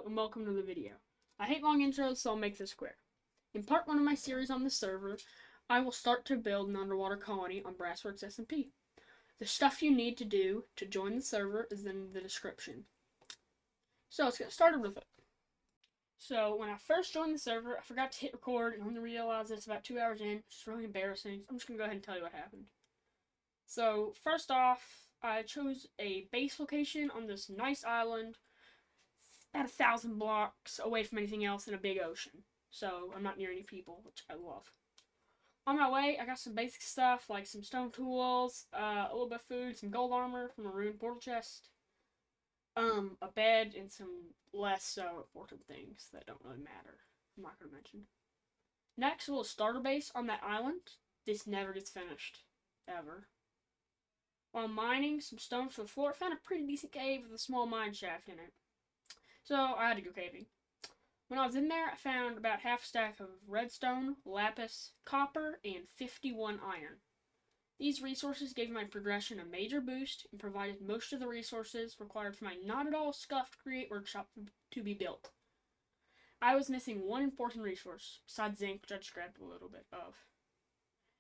and welcome to the video. I hate long intros, so I'll make this quick. In part 1 of my series on this server, I will start to build an underwater colony on Brassworks SMP. The stuff you need to do to join the server is in the description. So let's get started with it. So when I first joined the server, I forgot to hit record and only realized it's about 2 hours in, which is really embarrassing. So I'm just going to go ahead and tell you what happened. So first off, I chose a base location on this nice island, about 1,000 blocks away from anything else in a big ocean. So I'm not near any people, which I love. On my way, I got some basic stuff like some stone tools, a little bit of food, some gold armor from a ruined portal chest, a bed, and some less so important things that don't really matter. I'm not going to mention. Next, a little starter base on that island. This never gets finished, ever. While mining some stone for the floor, I found a pretty decent cave with a small mine shaft in it. So I had to go caving. When I was in there, I found about half a stack of redstone, lapis, copper, and 51 iron. These resources gave my progression a major boost and provided most of the resources required for my not at all scuffed create workshop to be built. I was missing one important resource, besides zinc, which I just grabbed a little bit of.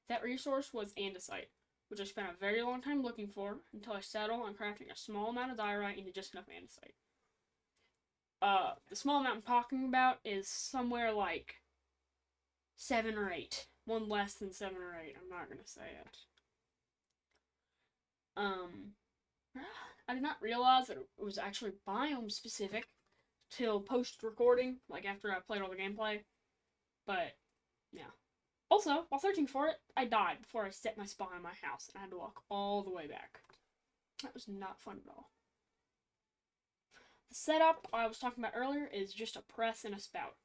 That resource was andesite, which I spent a very long time looking for until I settled on crafting a small amount of diorite into just enough andesite. The small amount I'm talking about is somewhere like 7 or 8. One less than 7 or 8. I'm not going to say it. I did not realize that it was actually biome specific till post-recording, like after I played all the gameplay. But, yeah. Also, while searching for it, I died before I set my spawn in my house, and I had to walk all the way back. That was not fun at all. The setup I was talking about earlier is just a press and a spout.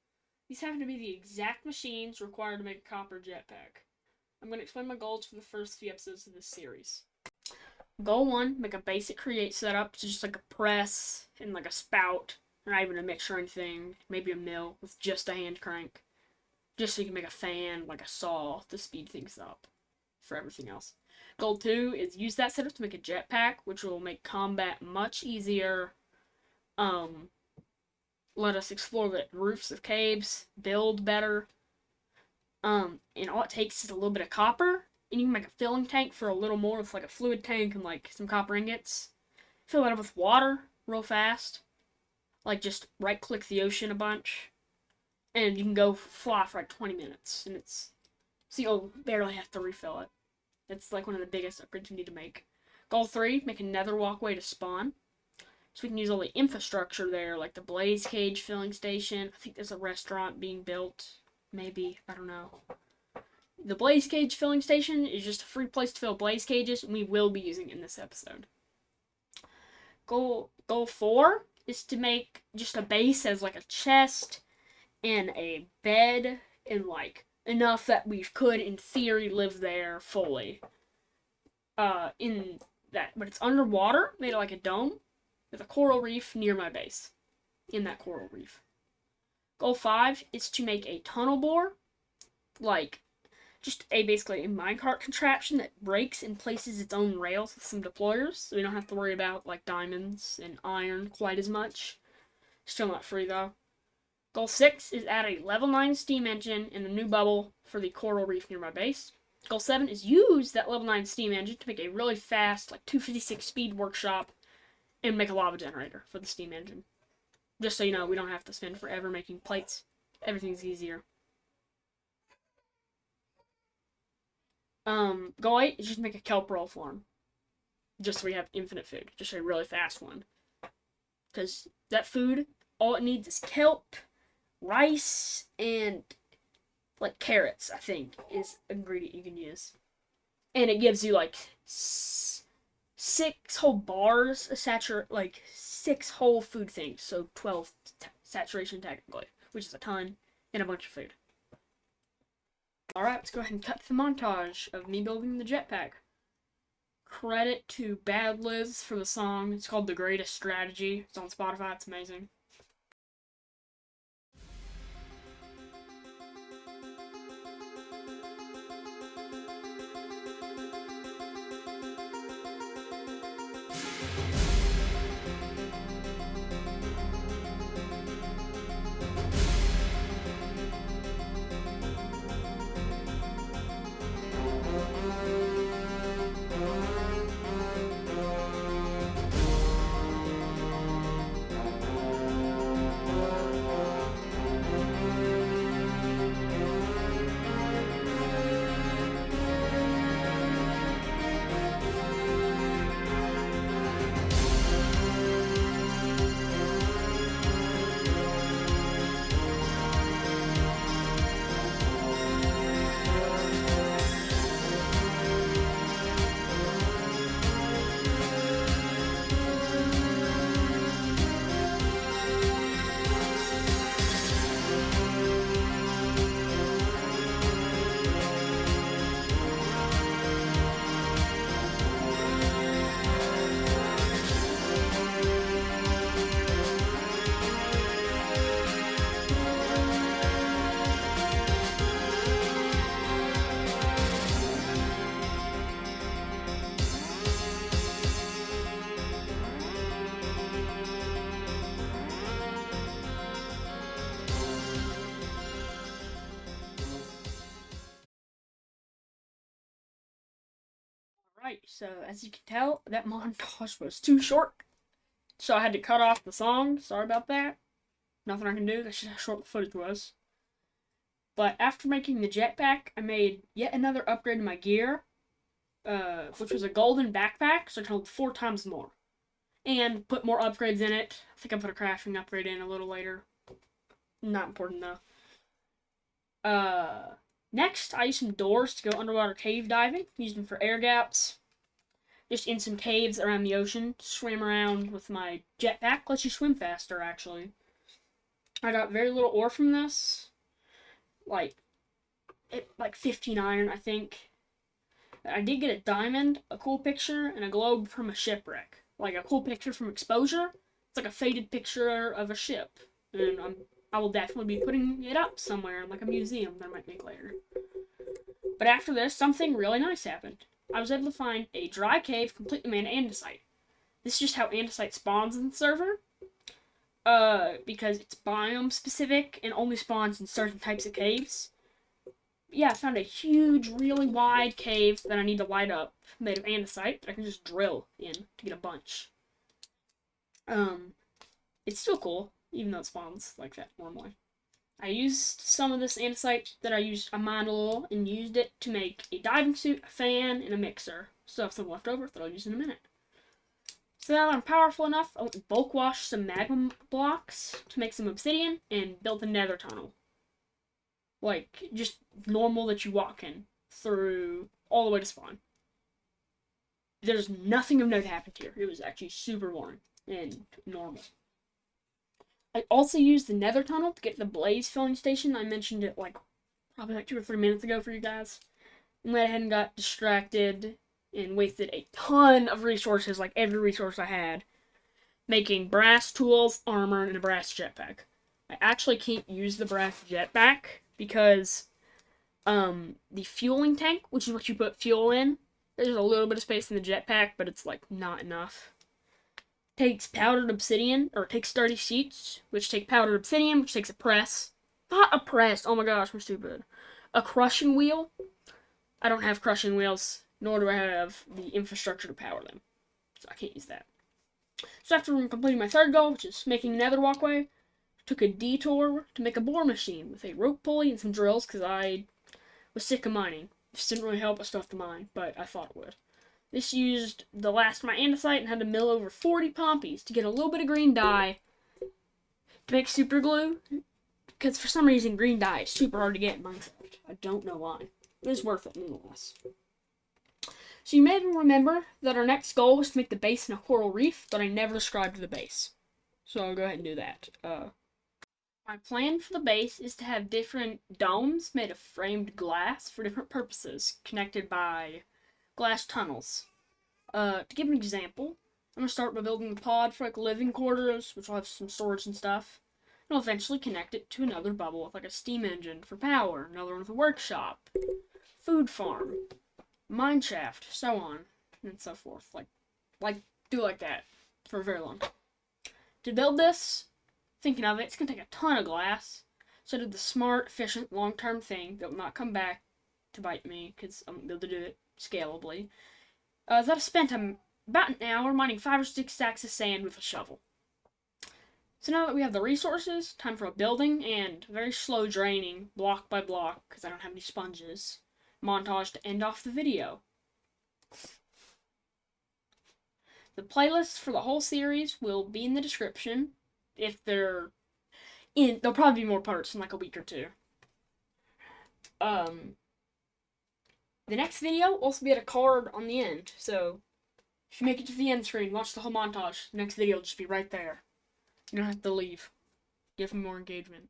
These happen to be the exact machines required to make a copper jetpack. I'm going to explain my goals for the first few episodes of this series. Goal 1, make a basic create setup, so just like a press and like a spout, not even a mixer or anything, maybe a mill with just a hand crank. Just so you can make a fan, like a saw, to speed things up for everything else. Goal 2 is use that setup to make a jetpack, which will make combat much easier. Let us explore the roofs of caves, build better. And all it takes is a little bit of copper, and you can make a filling tank for a little more with like a fluid tank and like some copper ingots. Fill that up with water real fast. Like just right click the ocean a bunch. And you can go fly for like 20 minutes. And it's, so you'll barely have to refill it. It's like one of the biggest upgrades you need to make. Goal 3, make a nether walkway to spawn. So we can use all the infrastructure there, like the blaze cage filling station. I think there's a restaurant being built. Maybe, I don't know. The blaze cage filling station is just a free place to fill blaze cages, and we will be using it in this episode. Goal 4 is to make just a base as like a chest and a bed, and like enough that we could in theory live there fully. But it's underwater, made like a dome with a coral reef near my base, in that coral reef. Goal 5 is to make a tunnel bore, like just basically a minecart contraption that breaks and places its own rails with some deployers, so we don't have to worry about like diamonds and iron quite as much. Still not free though. Goal 6 is add a level 9 steam engine and a new bubble for the coral reef near my base. Goal 7 is use that level 9 steam engine to make a really fast, like 256 speed workshop and make a lava generator for the steam engine. Just so you know, we don't have to spend forever making plates. Everything's easier. Goal 8 is just make a kelp roll farm. Just so we have infinite food. Just a really fast one. Because that food, all it needs is kelp, rice, and like carrots, I think, is an ingredient you can use. And it gives you like 6 whole bars of like 6 whole food things. So 12 saturation technically, which is a ton, and a bunch of food. Alright, let's go ahead and cut the montage of me building the jetpack. Credit to Bad Liz for the song. It's called The Greatest Strategy. It's on Spotify. It's amazing. Right, so as you can tell, that montage was too short, so I had to cut off the song. Sorry about that. Nothing I can do, that's just how short the footage was. But after making the jetpack, I made yet another upgrade to my gear, which was a golden backpack, so it can hold 4 times more. And put more upgrades in it. I think I put a crafting upgrade in a little later. Not important though. Next, I used some doors to go underwater cave diving. Used them for air gaps. Just in some caves around the ocean. Swam around with my jetpack. Lets you swim faster, actually. I got very little ore from this. Like 15 iron, I think. I did get a diamond, a cool picture, and a globe from a shipwreck. Like a cool picture from exposure. It's like a faded picture of a ship. And I will definitely be putting it up somewhere in like a museum that I might make later. But after this, something really nice happened. I was able to find a dry cave completely made of andesite. This is just how andesite spawns in the server. Because it's biome specific and only spawns in certain types of caves. Yeah, I found a huge, really wide cave that I need to light up, made of andesite, that I can just drill in to get a bunch. It's still cool, even though it spawns like that normally. I used some of this andesite that I mined a little, and used it to make a diving suit, a fan, and a mixer. Still have some left over that I'll use in a minute. So now that I'm powerful enough, I went and bulk washed some magma blocks to make some obsidian, and built a nether tunnel. Like, just normal that you walk in through all the way to spawn. There's nothing of note happened here. It was actually super boring and normal. I also used the nether tunnel to get to the blaze filling station. I mentioned it probably 2 or 3 minutes ago for you guys. And went ahead and got distracted and wasted a ton of resources, like every resource I had, making brass tools, armor, and a brass jetpack. I actually can't use the brass jetpack because the fueling tank, which is what you put fuel in, there's a little bit of space in the jetpack, but it's not enough. Takes powdered obsidian, or it takes sturdy sheets, which take powdered obsidian, which takes a press. Not a press, oh my gosh, I'm stupid. A crushing wheel. I don't have crushing wheels, nor do I have the infrastructure to power them. So I can't use that. So after completing my third goal, which is making another walkway, took a detour to make a bore machine with a rope pulley and some drills, because I was sick of mining. This didn't really help, I still have to mine, but I thought it would. This used the last of my andesite and had to mill over 40 poppies to get a little bit of green dye to make super glue. Because for some reason, green dye is super hard to get in Minecraft. I don't know why. It is worth it nonetheless. So you may remember that our next goal was to make the base in a coral reef, but I never described the base. So I'll go ahead and do that. My plan for the base is to have different domes made of framed glass for different purposes, connected by glass tunnels. To give an example, I'm going to start by building a pod for living quarters, which will have some storage and stuff. And I'll eventually connect it to another bubble with a steam engine for power, another one with a workshop, food farm, mine shaft, so on, and so forth. Do like that for a very long time. To build this, thinking of it, it's going to take a ton of glass. So I did the smart, efficient, long-term thing that will not come back to bite me, because I'm going to be able to do it scalably. That I spent about an hour mining 5 or 6 stacks of sand with a shovel. So now that we have the resources, time for a building, and very slow draining, block by block, because I don't have any sponges, montage to end off the video. The playlists for the whole series will be in the description. If they're in, there'll probably be more parts in like a week or 2. The next video will also be at a card on the end, so if you make it to the end screen, watch the whole montage. The next video will just be right there. You don't have to leave. Give me more engagement.